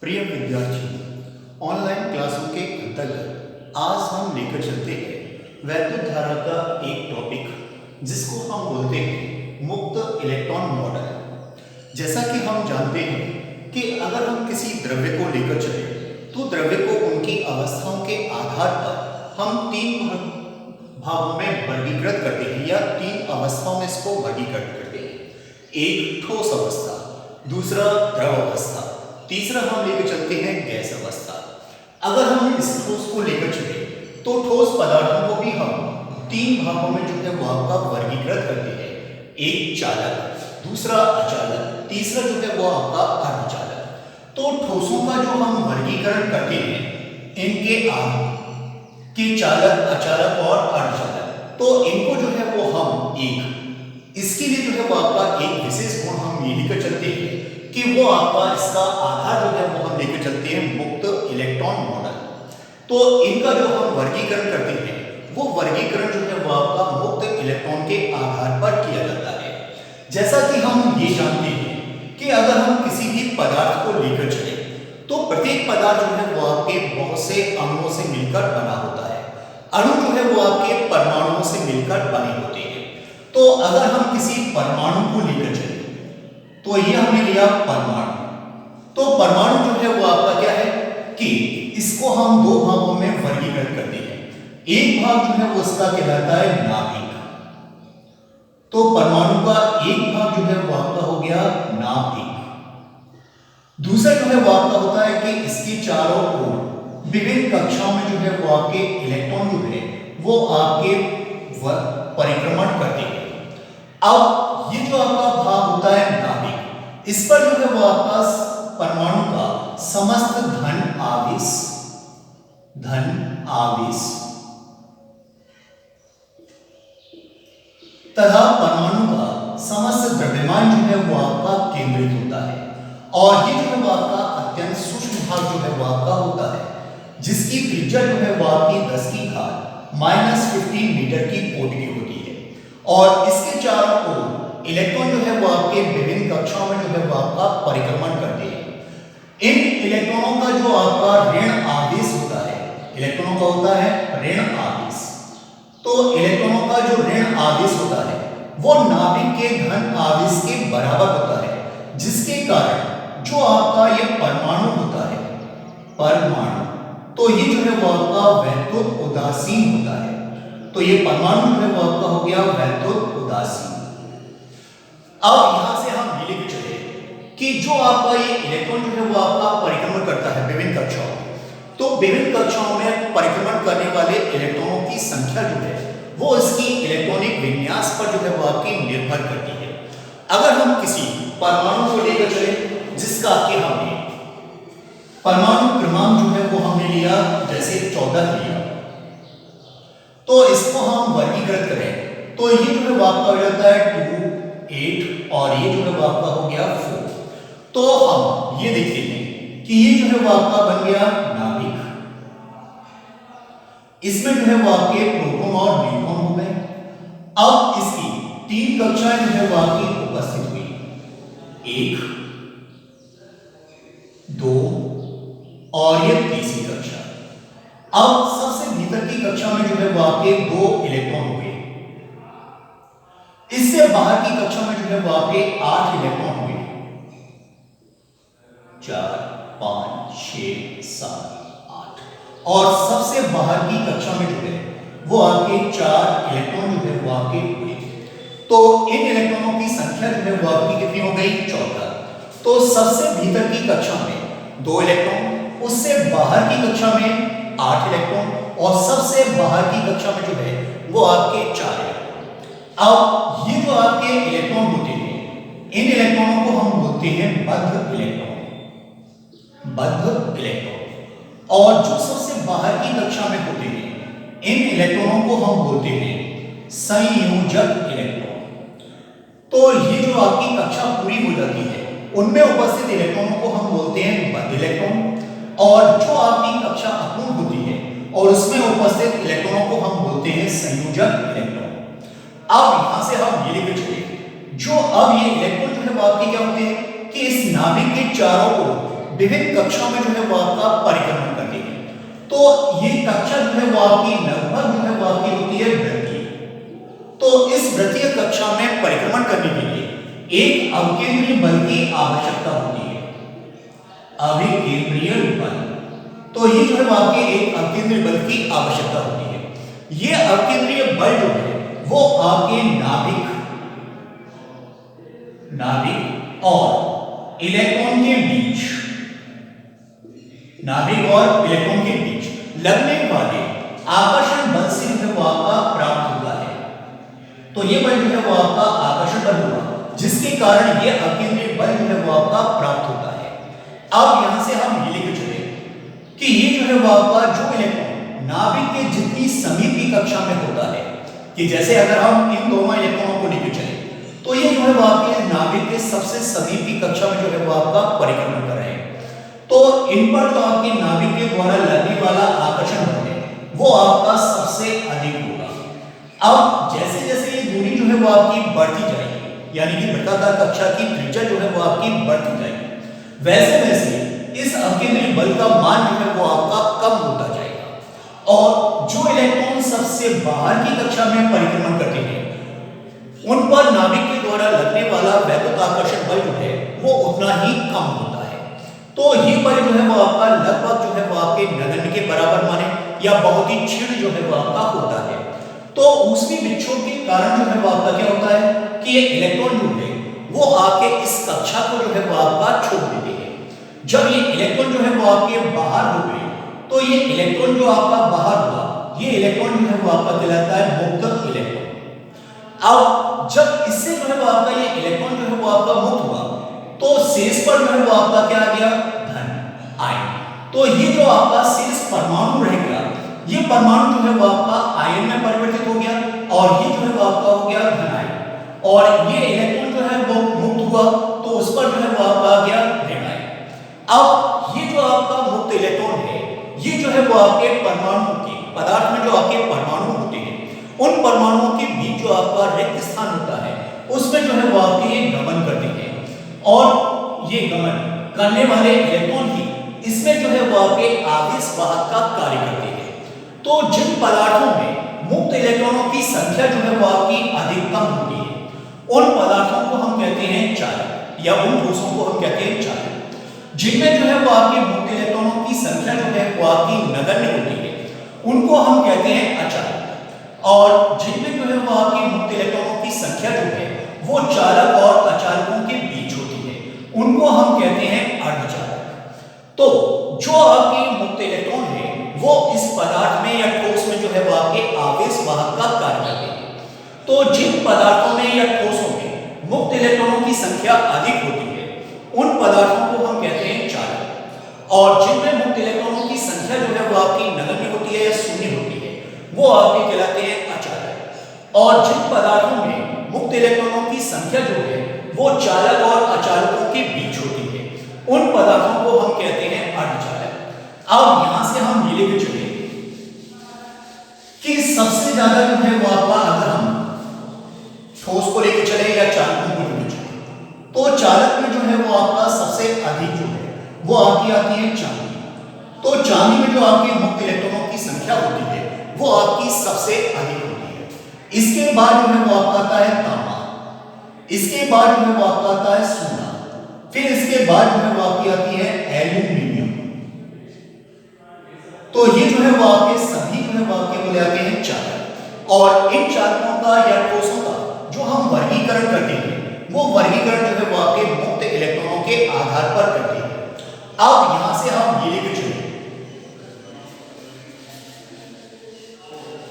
प्रिय विद्यार्थियों, ऑनलाइन क्लासों के अंतर्गत आज हम लेकर चलते हैं वैद्युत धारा का एक टॉपिक जिसको हम बोलते हैं मुक्त इलेक्ट्रॉन मॉडल। जैसा कि हम जानते हैं कि अगर हम किसी द्रव्य को लेकर चले तो द्रव्य को उनकी अवस्थाओं के आधार पर हम तीन भागों में वर्गीकृत करते हैं या तीन अवस्थाओं में इसको वर्गीकृत करते हैं। एक ठोस अवस्था, दूसरा द्रव अवस्था, तीसरा हम लेकर चलते हैं गैस अवस्था। अगर हम इस ठोस को लेकर चले तो ठोस पदार्थों को भी हम तीन भागों में जो है वो आपका वर्गीकृत करते हैं। एक चालक, दूसरा अचालक, तीसरा जो है वो आपका अर्धचालक। तो ठोसों का जो हम वर्गीकरण करते हैं इनके कि चालक, अचालक और अर्धचालक, तो इनको जो है वो हम इसके लिए जो है वो आपका एक विशेष गुण हम ये लेकर चलते हैं कि वो आपका इसका आधार जो है वो हम लेकर चलते हैं मुक्त इलेक्ट्रॉन मॉडल। तो इनका जो हम वर्गीकरण करते हैं वो वर्गीकरण जो है वो आपका मुक्त इलेक्ट्रॉन के आधार पर किया जाता है। जैसा कि हम ये जानते हैं कि अगर हम किसी भी पदार्थ को लेकर चले तो प्रत्येक पदार्थ जो है वो आपके बहुत से अणुओं से मिलकर बना होता है। अणु जो है वो आपके परमाणुओं से मिलकर बने होते हैं। तो अगर हम किसी परमाणु को लेकर चले तो ये हमने लिया परमाणु। तो परमाणु जो है वो आपका क्या है कि इसको हम दो भागों में वर्गीकृत करते हैं। एक भाग जो है वो उसका कहलाता है नाभिक। तो परमाणु का एक भाग जो है वो आपका हो गया नाभिक। दूसरा जो है वो आपका होता है कि इसके चारों ओर विभिन्न कक्षाओं में जो है वो आपके इलेक्ट्रॉन जो है वो आपके परिक्रमण करते हैं। अब ये जो आपका भाग होता है नाभिक, इस पर जो है वो आपका परमाणु का समस्त धन आवेश तथा परमाणु का समस्त द्रव्यमान जो है वो आपका केंद्रित होता है। और ये जो है वो आपका अत्यंत सूक्ष्म भाग जो है वो आपका होता है जिसकी त्रिज्या जो है वो आपकी 10⁻⁻15 मीटर की कोटि की होती है। और इसके चारों ओर इलेक्ट्रॉन जो है वो आपके विभिन्न कक्षाओं में जो है वो आपका परिक्रमण करते हैं। इन इलेक्ट्रॉनों का जो आपका ऋण आवेश होता है, इलेक्ट्रॉनों का होता है ऋण आवेश। तो इलेक्ट्रॉनों का जो ऋण आवेश होता है वो नाभिक के धन आवेश के बराबर होता है, जिसके कारण जो आपका ये परमाणु होता है, परमाणु, तो ये जो है वो आपका वैद्युत उदासीन होता है। तो ये परमाणु जो है वो आपका हो गया वैद्युत उदासीन। अब यहां से हम ये लेकर चले कि जो आपका ये इलेक्ट्रॉन जो है वो आपका परिक्रमण करता है विभिन्न कक्षाओं में, तो विभिन्न कक्षाओं में परिक्रमण करने वाले इलेक्ट्रॉनों की संख्या जो है वो इसकी इलेक्ट्रॉनिक विन्यास पर जो है वो आपकी निर्भर करती है। अगर हम किसी परमाणु को लेकर चले जिसका कि हमने परमाणु क्रमांक जो है वो हमने लिया जैसे 14 लिया, तो इसको हम वर्गीकृत करें तो ये जो है वो आपका हो जाता है 2, 8 और ये जो है वो आपका हो गया 4। तो हम ये देखते हैं कि ये जो है वो आपका बन गया नाभिक। इसमें जो है वो आपके प्रोटॉन और न्यूट्रॉन हो गए। अब इसकी तीन कक्षाएं जो है वो आपकी उपस्थित हुई, 1, 2 और ये तीसरी कक्षा। अब सबसे भीतर की कक्षा में जो है वो आपके 2 इलेक्ट्रॉन हुए। इससे बाहर की कक्षा में जो है वो आपके 8 इलेक्ट्रॉन हुए, 4, 5, 6, 7, 8। और सबसे बाहर की कक्षा में जो है वो आपके 4 इलेक्ट्रॉन जो है वो आपके हुए। तो इन इलेक्ट्रॉनों की संख्या जो है वो आपकी कितनी हो गई, 14। तो सबसे भीतर की कक्षा में 2 इलेक्ट्रॉन, उससे बाहर की कक्षा में 8 इलेक्ट्रॉन और सबसे बाहर की कक्षा में जो है वो आपके 4 इलेक्ट्रॉन। अब ये जो आपके इलेक्ट्रॉन होते हैं इन इलेक्ट्रॉनों को हम बोलते हैं बद्ध इलेक्ट्रॉन, बद्ध इलेक्ट्रॉन। और जो सबसे बाहर की कक्षा में होते हैं इन इलेक्ट्रॉनों को हम बोलते हैं संयोजक इलेक्ट्रॉन। तो ये जो आपकी कक्षा पूरी हो जाती है उनमें उपस्थित इलेक्ट्रॉनों को हम बोलते हैं बद्ध इलेक्ट्रॉन। और जो आपकी कक्षा अपूर्ण होती है और उसमें उपस्थित इलेक्ट्रॉनों को हम बोलते हैं संयोजक इलेक्ट्रॉन। अब यहां से हम ये लेकर चले जो अब ये इलेक्ट्रॉन जो है वो आपके क्या होते हैं कि इस नाभिक के चारों ओर विभिन्न कक्षाओं में जो है वो आपका परिक्रमण करती है। तो ये कक्षा जो है वो आपकी लगभग जो है वो आपकी होती है वृत्तीय। तो इस वृत्तीय कक्षा में परिक्रमण करने के लिए एक अवकेंद्रीय बल की आवश्यकता होती है। अभिकेंद्रीय बल, तो ये जो है वो आपके एक अवकेंद्रीय बल की आवश्यकता होती है। ये अवकेंद्रीय बल जो है वो आपके नाभिक और इलेक्ट्रॉन के बीच, नाभिक और इलेक्ट्रॉन के बीच लगने वाले आकर्षण बल से जो है वो आपका प्राप्त होता है। तो ये बल जो है वो आपका आकर्षण बल हुआ, जिसके कारण ये अवकेंद्रीय बल जो है वो आपका प्राप्त होता है। अब यहां से हम ये लिख चुके कि ये जो है वो आपका जो इलेक्ट्रॉन नाभिक के जितनी समीपी कक्षा में होता है, कि जैसे अगर हम इन दोनों इलेक्ट्रॉनों को लेकर चले तो ये जो है वो आपके नाभिक के सबसे समीपी कक्षा में जो है वो आपका परिक्रमण कर रहे हैं। तो इन पर तो आपके नाभिक के द्वारा लगने वाला आकर्षण बल है वो आपका सबसे अधिक होगा। अब जैसे जैसे ये दूरी जो है वो आपकी बढ़ती जाएगी, यानी कि वृत्ताकार कक्षा की त्रिज्या जो है वो आपकी बढ़ती जाएगी, वैसे वैसे इस अवकेंद्रीय बल का मान जो है वो आपका कम होता जाएगा। और जो इलेक्ट्रॉन सबसे बाहर की कक्षा में परिक्रमण करते हैं उन पर नाभिक के द्वारा लगने वाला वैद्युताकर्षण बल जो है वो उतना ही कम होता है। तो ये बल जो है वो आपका लगभग जो है वो आपके नगण्य के बराबर माने या बहुत ही क्षीण जो है वो आपका होता है। तो ऊष्मी विक्षोभ के कारण जो है वो आपका क्या होता है कि ये इलेक्ट्रॉन जो है वो आपके इस कक्षा को जो है वो आपका छोड़ देते हैं। जब ये इलेक्ट्रॉन जो है वो आपके बाहर हो गए तो ये इलेक्ट्रॉन जो आपका बाहर हुआ, ये इलेक्ट्रॉन जो है वो आपका कहलाता है मुक्त इलेक्ट्रॉन। अब जब इससे जो है वो आपका ये इलेक्ट्रॉन जो है वो आपका मुक्त हुआ तो शेष पर जो है वो आपका क्या आ गया, धन आयन। तो ये जो आपका शेष परमाणु रहेगा, ये परमाणु जो है वो आपका आयन में परिवर्तित हो गया और ये जो है वो आपका हो गया धन आयन। और ये इलेक्ट्रॉन जो है वो मुक्त हुआ तो उस पर जो है वो आपका आ गया ऋण आयन। अब ये जो आपका मुक्त इलेक्ट्रॉन है ये जो है वो आपके परमाणु के पदार्थ में जो आपके परमाणु होते हैं उन परमाणुओं के बीच जो आपका रिक्त स्थान होता है उसमें जो है वो आपके गमन करते हैं और ये गमन करने वाले इलेक्ट्रॉन ही इसमें जो है वो आपके आवेश वाहक का कार्य करते हैं। तो जिन पदार्थों में मुक्त इलेक्ट्रॉनों की संख्या जो है वो आपकी अधिकतम होती है उन पदार्थों को हम कहते हैं चालक या उन ठोसों को हम कहते हैं चालक। जिनमें जो है वो आपके मुक्त इलेक्ट्रॉनों की संख्या जो है वो आपकी नगण्य होती है उनको हम कहते हैं अचालक। और जिनमें जो है वो आपकी मुक्त इलेक्ट्रॉनों की संख्या जो है वो चालक और अचालकों के बीच होती है उनको हम कहते हैं अर्धचालक। तो जो आपकी मुक्त इलेक्ट्रॉन है वो इस पदार्थ में या ठोस में जो है वो आपके आवेश वाहक का कार्य करते हैं। तो जिन पदार्थों में या ठोसों में मुक्त इलेक्ट्रॉनों की संख्या अधिक होती है उन पदार्थों को हम कहते हैं चालक। और जिनमें मुक्त इलेक्ट्रॉनों की संख्या जो है वो आपकी नगण्य होती है या शून्य होती है वो आपके कहलाते हैं अचालक। और जिन पदार्थों में मुक्त इलेक्ट्रॉनों की संख्या जो है वो चालक और अचालकों के बीच होती है उन पदार्थों को हम कहते हैं अर्धचालक। अब यहां से हम ये लेके चले कि सबसे ज्यादा जो है वो आपका अगर हम ठोस को लेके चले या चालकों को लेके चले तो चालक में जो है वो आपका सबसे अधिक जो है वो आपकी आती है चांदी। तो चांदी में जो आपके मुक्त इलेक्ट्रॉनों की संख्या होती है वो आपकी सबसे अधिक होती है। इसके बाद जो है वो आपका आता है तांबा, इसके बाद जो है वो आपका आता है सोना, फिर इसके बाद जो है वो आपकी आती है एल्यूमिनियम। तो ये जो है वो आपके सभी जो है वो आपके बोले जाते हैं चालक। और इन चालकों का या ठोसों का जो हम वर्गीकरण करते हैं वो वर्गीकरण जो है वो आपके मुक्त इलेक्ट्रॉनों के आधार पर करते हैं। अब यहां से हम ये लेके चले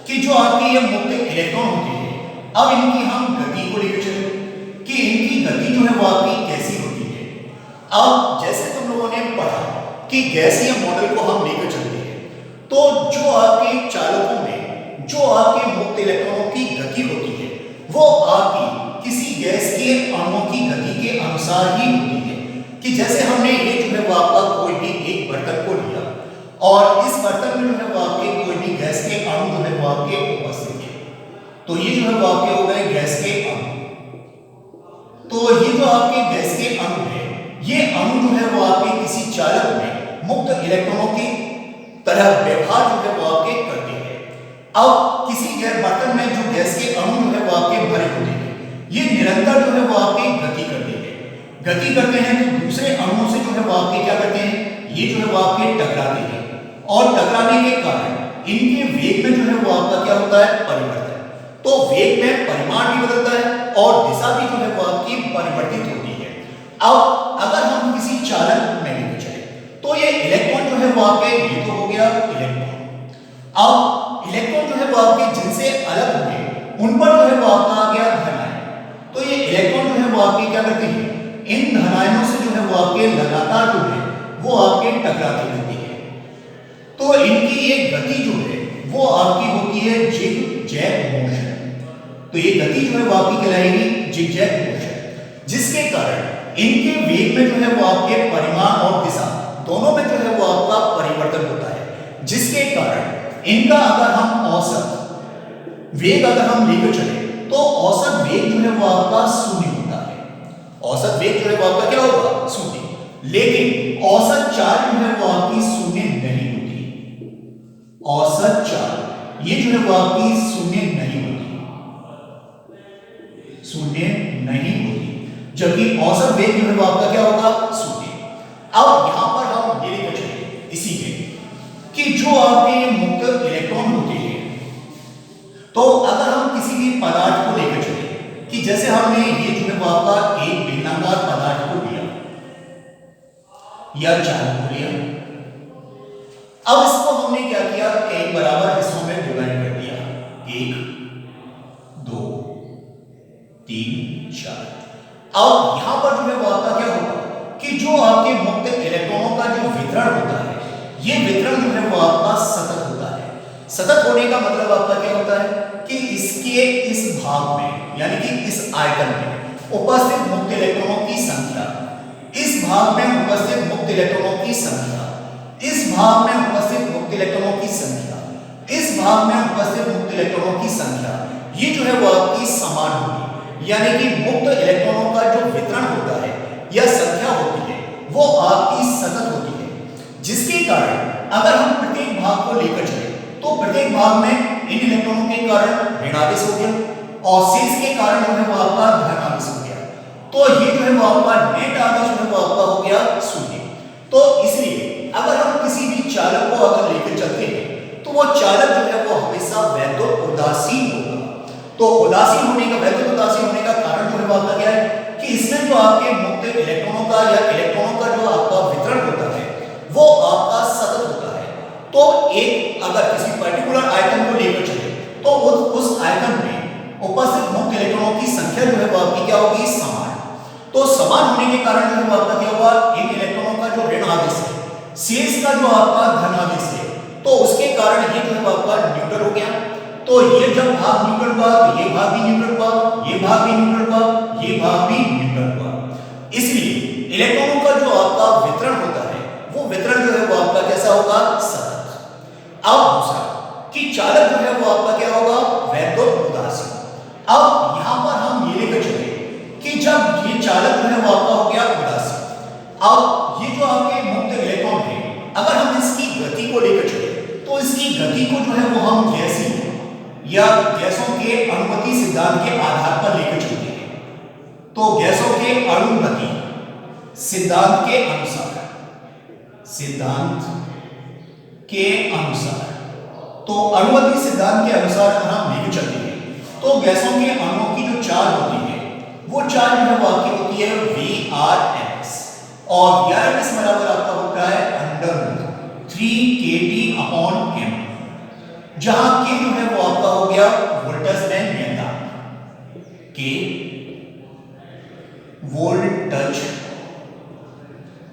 कि जो आपके ये मुक्त इलेक्ट्रॉन होते हैं अब इनकी हम गति को लेकर चले कि इनकी गति जो है वो आपकी कैसी होती है। अब जैसे तुम लोगों ने पढ़ा कि गैसीय मॉडल को हम लेकर चलते हैं तो जो आपके चालकों में जो आपके मुक्त इलेक्ट्रॉनों की गति होती है वो आपकी किसी गैस के अणुओं की गति के अनुसार ही होती है। कि जैसे हमने ये जो है वो आपका कोई भी एक बर्तन को लिया और इस बर्तन में जो है वो आपके कोई भी गैस के अणु जो है वो आपके उपस्थित है तो ये जो है वो आपके हो गए गैस के अणु। तो ये जो आपके गैस के अणु है ये अणु जो है वो आपके किसी चालक में मुक्त इलेक्ट्रॉनों की तरह व्यवहार जो है वो आपके करते हैं। अब किसी बर्तन में जो गैस के अणु जो है वो आपके भरे होते हैं, ये निरंतर जो है वो आपके गति करते हैं। गति करते हैं तो दूसरे अणुओं से जो है वो आपके क्या करते हैं, ये जो है वो आपके टकराते हैं, और टकराने के कारण इनके वेग में जो है वो आपका क्या होता है, परिवर्तन। तो वेग में परिमाण भी बदलता है और दिशा भी जो है वो आपकी परिवर्तित होती है। अब अगर हम किसी चालक में लेके चले तो ये इलेक्ट्रॉन जो है वो आपके, ये तो हो गया इलेक्ट्रॉन। अब इलेक्ट्रॉन जो है वो आपके जिनसे अलग हुए उन पर जो है वो आपका आ गया धनायन। तो ये इलेक्ट्रॉन जो है वो आपके क्या करते हैं, इन धनायनों से जो है वो आपके लगातार जो है वो आपके टकराती रहती है। तो इनकी एक गति जो है वो आपकी होती है जिग जैग मोशन। तो ये गति जो है वो आपकी कहलाएगी जिग जैग मोशन, जिसके कारण इनके वेग में जो है वो आपके परिमाण और दिशा दोनों में जो है वो आपका परिवर्तन होता है, जिसके कारण इनका अगर हम औसत वेग अगर हम लेकर चले तो औसत वेग जो है वो आपका शून्य होता है। औसत वेग जो है वो आपका क्या होगा, शून्य। लेकिन औसत चाल जो है वो आपकी शून्य नहीं होती। औसत चाल ये जो है वो आपकी शून्य नहीं होती, शून्य नहीं होती, जबकि औसत वेग जो है वो आपका क्या होगा, शून्य। अब यहां पर हम ये लेकर चले इसी में कि जो आपके मुक्त इलेक्ट्रॉन होते हैं, तो अगर हम किसी भी पदार्थ को लेकर चले कि जैसे हमने ये जो है वो आपका एक बेलनाकार पदार्थ को लिया या चालक को लिया, अब इसको हमने क्या किया, कई बराबर हिस्सों में डिवाइड कर दिया, 1 2 3 4। अब यहां पर जो है वो आपका क्या होगा कि जो आपके मुक्त इलेक्ट्रॉनों का जो वितरण होता है, ये वितरण जो है वो आपका सतत होता है। सतत होने का मतलब आपका क्या होता है कि इसके इस भाग में यानी कि इस आयतन में उपस्थित मुक्त इलेक्ट्रॉनों की संख्या, इस भाग में उपस्थित मुक्त इलेक्ट्रॉनों की संख्या, इस भाग में उपस्थित मुक्त इलेक्ट्रॉनों की संख्या, इस भाग में उपस्थित मुक्त इलेक्ट्रॉनों की संख्या, ये जो है वो आपकी समान होगी। यानी कि मुक्त इलेक्ट्रॉनों का जो वितरण होता है या संख्या होती है वो आपकी सतत होती है, जिसके कारण अगर हम प्रत्येक भाग को लेकर चले तो प्रत्येक भाग में इन इलेक्ट्रॉनों के कारण ऋणावेश हो गया और शेष के कारण जो है वो आपका धनावेश हो गया। तो ये जो है वो आपका नेट आवेश जो है वो आपका हो गया शून्य। तो इसलिए अगर हम किसी भी चालक को अगर लेकर चलते हैं तो वो चालक जो है वो हमेशा वैद्युत उदासीन होगा। तो उदासीन होने का, वैद्युत उदासीन होने का कारण जो है वो आपका क्या है कि इसमें जो आपके मुक्त इलेक्ट्रॉनों का या इलेक्ट्रॉनों का जो आपका वितरण होता है वो आपका सतत होता है। तो एक अगर किसी पर्टिकुलर आयतन को लेकर चले तो उस आयतन में उपस्थित मुक्त इलेक्ट्रॉनों की संख्या जो है वो आपकी क्या होगी, समान। तो समान होने के कारण जो है वो आपका क्या होगा, इन इलेक्ट्रॉनों का जो ऋण आवेश है, शेष का जो आपका धन आवेश है, तो उसके कारण ये जो है वो आपका न्यूट्रल हो गया। तो ये जब भाग न्यूट्रल हुआ तो ये भाग भी न्यूट्रल हुआ, ये भाग भी न्यूट्रल हुआ, ये भाग भी न्यूट्रल हुआ। इसलिए इलेक्ट्रॉनों का जो आपका वितरण होता है वो वितरण जो है वो आपका कैसा होगा, सतत। अब दूसरा कि चालक जो है वो आपका क्या होगा, वैद्युत उदासीन। अब यहां पर हम ये लेकर चले कि जब ये चालक जो है वो आपका हो गया उदासीन, अब ये जो आपके मुक्त इलेक्ट्रॉन है अगर हम इसकी गति को लेकर चले तो इसकी गति को जो है वो हम गैसीय या गैसों के अणुगति सिद्धांत के आधार पर लेकर चलते हैं। तो गैसों के अणुगति सिद्धांत के अनुसार, सिद्धांत के अनुसार, तो अणुगति सिद्धांत के अनुसार अगर हम लेकर चलते हैं तो गैसों के अणुओं की जो चार्ज होती है वो चार्ज जो है वो आपकी होती है VRMS, और VRMS बराबर आपका होता है √3kTm, जहां K जो है वो आपका हो गया वोल्टेज में नियतांक, K वोल्टेज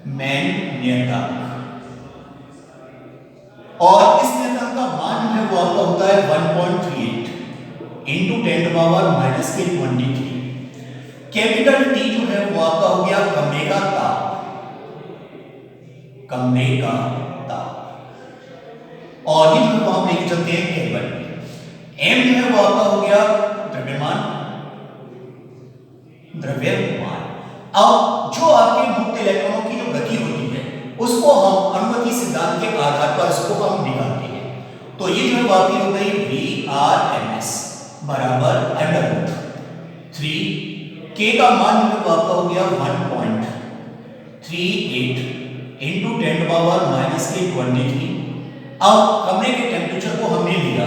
में नियतांक, और इस नियतांक का मान जो है वो आपका होता है 1.38 इंटू 10⁻⁻23। कैपिटल T जो है वो आपका हो गया कमरे का ताप, कमरे का ताप, और ये जो हम लेके चलते हैं केल्विन में। M जो है वो आपका हो गया द्रव्यमान, द्रव्यमान। अब जो आपके मुक्त मुक्त इलेक्ट्रॉनों की जो गति होती है उसको हम अनुगति सिद्धांत के आधार पर उसको हम निकालते हैं। तो ये जो है आपकी हो गई VRMS बराबर √3 k का मान जो है आपका हो गया 1.38 इंटू 10⁻⁻23। अब कमरे के टेम्परेचर को हमने लिया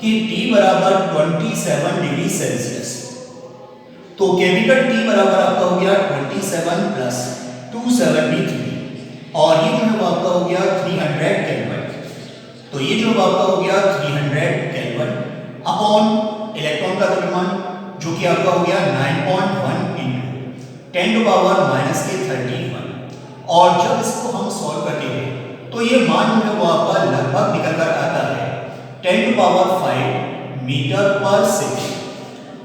कि T बराबर 27 डिग्री सेल्सियस, तो कैपिटल T बराबर आपका हो गया 27 प्लस 273 और ये जो है आपका हो गया 300 केल्विन। तो ये जो आपका हो गया 300 केल्विन अपॉन इलेक्ट्रॉन का द्रव्यमान जो कि आपका हो गया 9.1 इंटू 10⁻⁻31। और जब इसको हम सॉल्व करते हैं तो ये मान जो है वो आपका लगभग निकल कर आता है 10⁵ मीटर पर सेकेंड।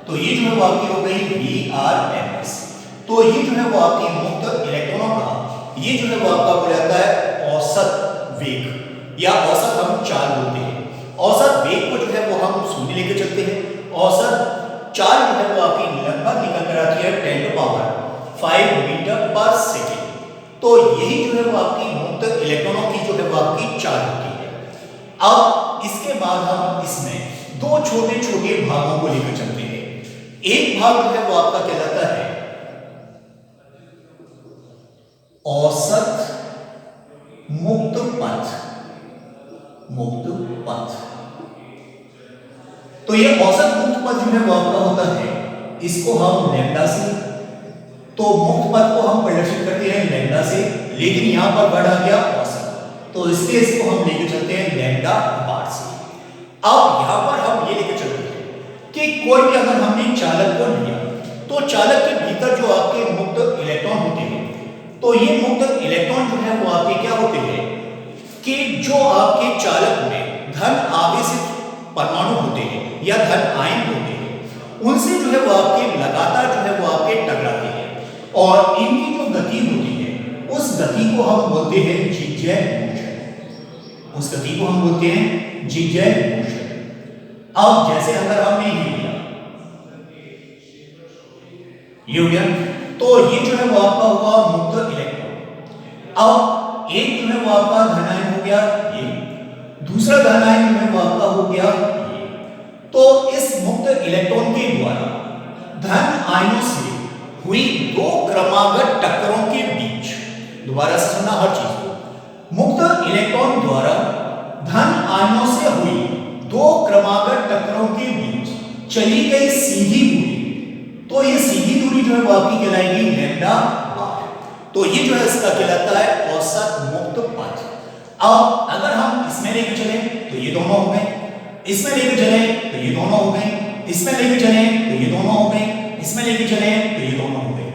तो ये जो है वो आपकी हो गई VRMS। तो ये जो है वो आपकी मुक्त इलेक्ट्रॉनों का ये जो है वो आपका हो जाता है औसत वेग या औसत हम चाल बोलते हैं। औसत वेग को जो है वो हम शून्य लेकर चलते हैं। औसत चाल जो है वो आपकी लगभग निकल कर आती है 10⁵ मीटर पर सेकेंड। तो यही जो है वो आपकी मुक्त इलेक्ट्रॉनों की जो है वो आपकी चाल होती है। अब इसके बाद हम इसमें दो छोटे छोटे भागों को लेकर चलते हैं। एक भाग जो है वो आपका कहलाता है औसत मुक्त पथ। तो ये औसत मुक्त पथ जो है वो आपका होता है, इसको हम लैम्डा से, तो मुक्त पथ को हम प्रदर्शित करते हैं लैम्डा से, लेकिन यहां पर वर्ड आ गया औसत, तो इसलिए इसको हम लेकर चलते हैं लैम्डा बार से। अब यहां पर हम ये लेकर चलते हैं कि कोई भी अगर हमने चालक को लिया तो चालक के भीतर जो आपके मुक्त इलेक्ट्रॉन होते हैं, तो ये मुक्त इलेक्ट्रॉन जो है वो आपके क्या होते हैं कि जो आपके चालक में धन आवेशित परमाणु होते हैं या धन आयन होते हैं, उनसे जो है वो आपके लगातार जो है वो आपके टकराते हैं और इनकी जो गति होती है उस गति को हम बोलते हैं जिगजैग मोशन। उस गति को हम बोलते हैं जिगजैग मोशन। अब जैसे अगर हमने ये लिया, ये हो गया, तो ये जो है वो आपका हुआ मुक्त इलेक्ट्रॉन। अब एक जो है वो आपका धनायन हो गया, ये दूसरा धनायन जो है वो आपका हो गया ये। तो इस मुक्त इलेक्ट्रॉन के द्वारा धन आयनों से हुई दो क्रमागत टक्करों के बीच, दोबारा से सुनना हर चीज को, मुक्त इलेक्ट्रॉन द्वारा धन आयनों से हुई दो क्रमागत टक्करों के बीच चली गई सीधी दूरी, तो ये सीधी दूरी जो है वो आपकी कहलाएगी लैम्डा बार। तो ये जो है इसका कहलाता है औसत मुक्त पथ। अब अगर हम इसमें लेकर चले तो ये दोनों हो गए, इसमें लेकर चले तो ये दोनों हो गए, इसमें लेकर चले तो ये दोनों हो गए, इसमें लेकर चले तो ये दोनों हो गए।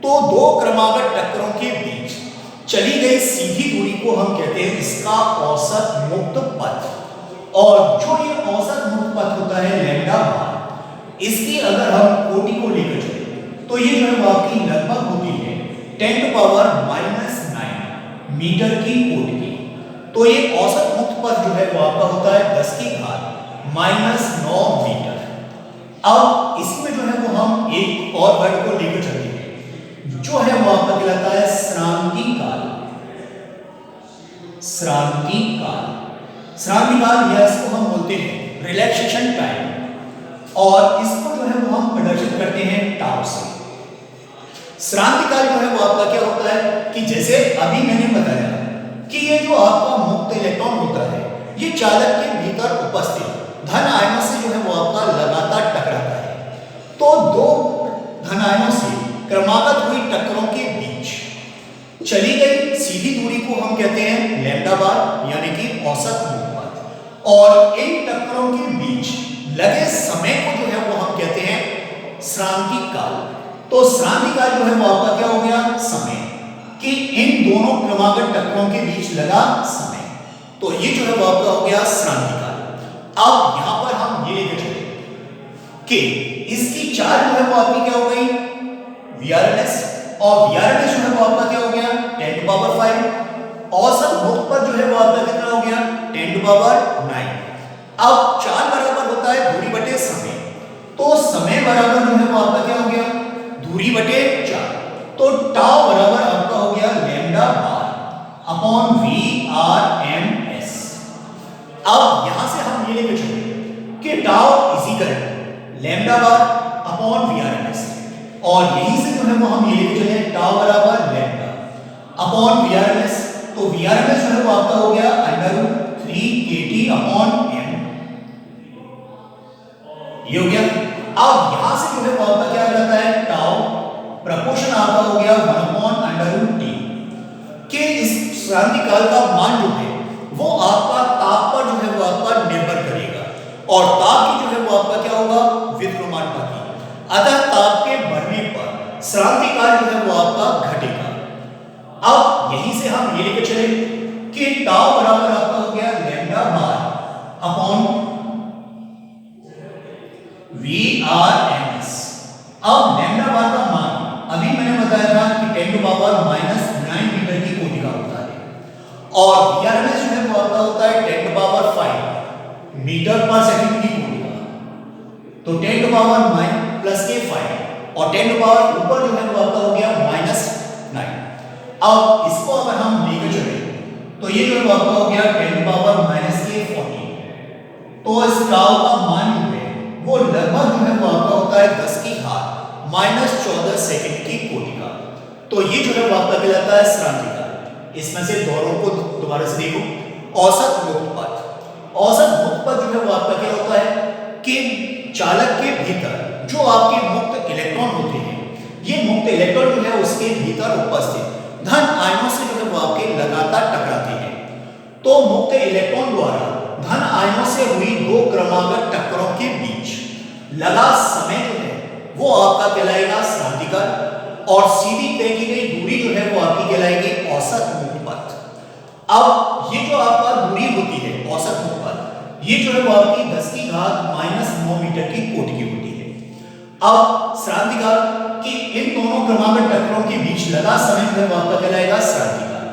तो दो क्रमागत टक्करों के बीच चली गई सीधी दूरी को हम कहते हैं इसका औसत मुक्त पथ। और जो ये औसत मुक्त पथ होता है लैम्डा बार, इसकी अगर हम कोटि को लेकर चले तो ये जो है वो आपकी लगभग होती है 10⁻⁹ मीटर की कोटि की। तो ये औसत मुक्त पथ जो है वो आपका होता है 10⁻⁹ मीटर। अब इसमें जो है वो हम एक और वर्ड को लेकर चलते हैं जो है वो आपका कहलाता है श्रांति काल। श्रांति काल, श्रांति काल या इसको हम बोलते हैं रिलैक्सेशन टाइम, और इसको जो है वो हम प्रदर्शित करते हैं टाउ से। श्रांति काल जो है वो आपका क्या होता है कि जैसे अभी मैंने बताया कि ये जो आपका मुक्त इलेक्ट्रॉन होता है ये चालक के भीतर उपस्थित धन आयनों से जो है वो आपका लगातार टकराता है। तो दो धन आयनों से क्रमागत हुई टक्करों के बीच चली गई सीधी दूरी को हम कहते हैं लैम्डा बार यानी कि औसत मुक्त पथ। और इन टक्करों के बीच लगे समय को जो है वो हम कहते हैं श्रांति काल। तो श्रांति काल जो है वो आपका क्या हो गया समय, कि इन दोनों क्रमागत टक्करों के बीच लगा समय, तो ये जो है वो आपका हो गया श्रांति काल। अब यहां पर हम ये लेकर चले कि इसकी चाल जो है वो आपकी क्या हो गई VRMS, और VRMS जो है वो आपका क्या हो गया 10⁵। औसत मुक्त पथ जो है वो आपका कितना हो गया 10⁹ अब चाल बराबर होता है दूरी बटे समय, तो समय बराबर जो है वो आपका क्या हो गया दूरी बटे चाल, तो टाउ बराबर आपका हो गया लैम्डा बार अपॉन VRMS, और यहीं से जो है वो हम ये लेके चले टाउ बराबर लैम्डा अपॉन VRMS। तो VRMS जो है वो आपका हो गया √3kT अपॉन m, ये हो गया। अब यहां से जो है वो आपका क्या आ जाता है टाउ प्रपोर्शन आपका हो गया 1/√T के इस क्रांति काल का मान जो है वो आपका ताप पर जो है वो आपका निर्भर करेगा, और ताप की जो है वो आपका क्या होगा विद्युन्मात्रा की। अतः ताप के बढ़ने पर क्रांति काल जो है वो आपका घटेगा। अब यहीं से हम ये लेके चले कि टाउ बराबर आपका हो गया लैम्डा बार अपॉन VRMS। अब लैम्डा बार का मान अभी मैंने बताया था कि 10⁻⁹ मीटर की कोटि का होता है, और VRMS जो है वो आपका होता है 10⁵ मीटर पर सेकंड की कोटि का। तो 10⁻⁻⁵ और 10 ऊपर जो है वो आपका हो गया -9। अब इसको अगर हम लेकर चले तो ये जो है वो आपका हो गया 10⁻⁻40। तो इस टाउ का मान जो है वो लगभग जो है वो आपका होता है 10⁻⁻14 सेकंड की कोटि का। तो ये जो है वो आपका कहलाता है क्रांति काल। इसमें से दोनों को दोबारा से देखो। औसत मुक्त पथ, औसत मुक्त पथ जो है वो आपका क्या होता है कि चालक के भीतर जो आपके मुक्त इलेक्ट्रॉन होते हैं, ये मुक्त इलेक्ट्रॉन जो है उसके भीतर उपस्थित धन आयनों से जो है वो आपके लगातार टकराते हैं। तो मुक्त इलेक्ट्रॉन द्वारा धन आयनों से हुई दो क्रमागत टक्करों के बीच लगा समय जो है वो आपका कहलाएगा क्रांति काल, और सीधी तय की गई दूरी जो है वो आपकी कहलाएगी औसत मुक्त पथ। अब ये जो आपका दूरी होती है औसत मुक्त पथ, ये जो है वो आपकी 10⁻⁻9 मीटर की कोटि की होती है। अब क्रांति काल कि इन दोनों क्रमागत टक्करों के बीच लगा समय जो है वो आपका कहलाएगा क्रांति काल।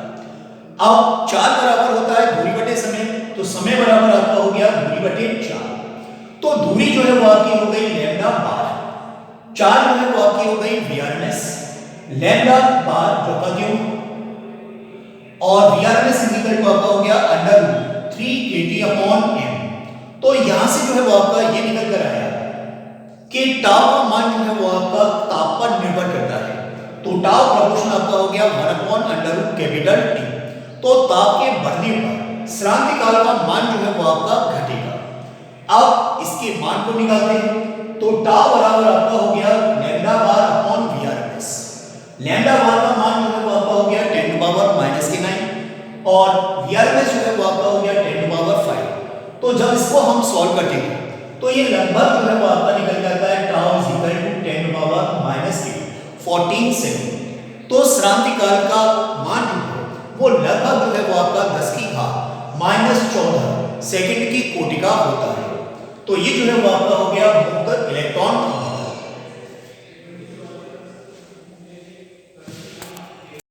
अब 4 बराबर होता है दूरी बटे समय, तो समय बराबर आपका हो गया दूरी बटे 4। तो दूरी जो है वो आपकी हो गई लैम्डा बार, 4 जो है वो आपकी हो गई VRMS, लैम्डा बार जो का क्यों, और VRMS इक्वल टू आपका हो गया √3kT अपॉन m। तो यहां से जो है वो आपका ये निकल कर आया कि टाउ का मान जो है वो आपका ताप पर निर्भर करता है। तो टाउ प्रपोर्शन आपका हो गया 1/√T। तो ताप के बढ़ने पर क्रांति काल का मान जो है वो आपका घटेगा। अब इसके मान को निकालते हैं, तो टाउ बराबर आपका हो गया lambda bar upon VRMS। Lambda bar का मान जो है वो आपका हो गया 10⁻⁻9, और VRMS जो है वो आपका हो गया 10⁻5। तो जब इसको हम सॉल्व करते हैं तो ये लगभग जो है वो आपका निकल जाता है टाउ इक्वल टू 10⁻⁻14 सेकंड। तो क्रांति काल का मान जो है वो लगभग जो है वो आपका 10⁻⁻14 सेकंड की कोटि का होता है। तो ये जो है वो आपका हो गया मुक्त इलेक्ट्रॉन